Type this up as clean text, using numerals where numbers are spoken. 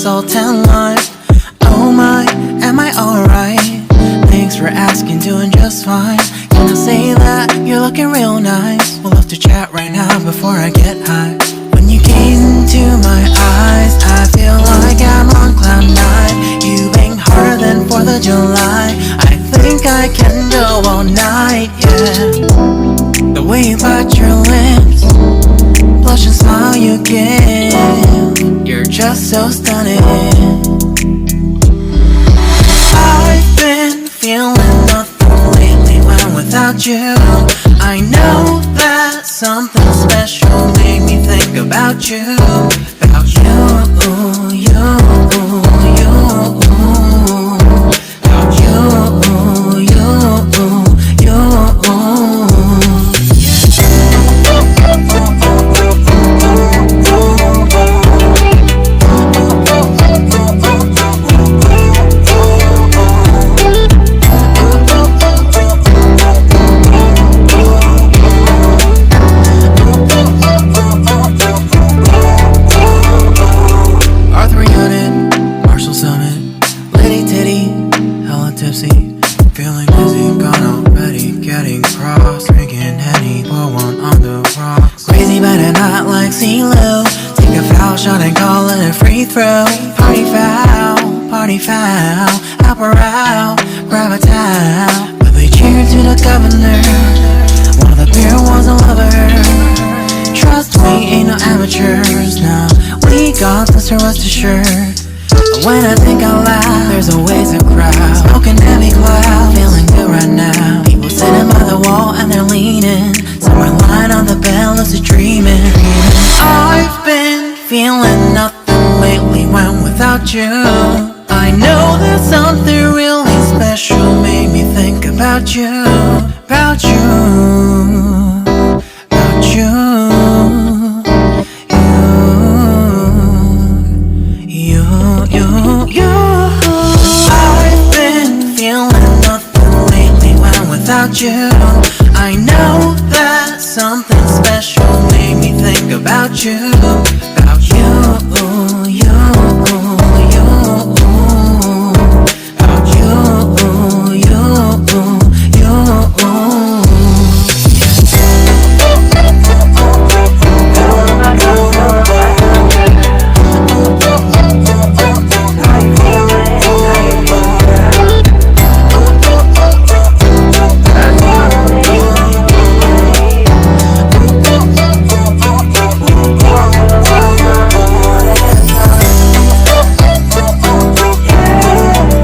salt and lime. Oh my, am I alright? Thanks for asking, doing just fine. Can I say that you're looking real nice? We'll have to chat right now before I get high. When you gaze into my eyes, I feel like I'm on cloud nine. You bang harder than 4th of July. I think I can go all night, yeah. The way you bite your lips, blush and smile you give, you're just so stunning. I've been feeling nothing lately when without you. I know that something special made me think about you. About you, you, you. About you, you, you. Feeling dizzy, gone already, getting cross. Drinking Henny, pour one on the rocks. Crazy but not like CeeLo. Take a foul shot and call it a free throw. Party foul, out we're out, grab a towel. But we cheered to the governor. One of the beer was a lover. Trust me, ain't no amateurs, no. We got this, rest assured. When I think out loud, there's always a crowd. Smoking heavy cloud, feeling good right now. People sitting by the wall and they're leaning. Somewhere lying on the bed, lucid dreaming. I've been feeling nothing lately when without you. I know that something really special made me think about you. About you, about you. I've been feeling nothing lately when without you. I know that something special made me think about you.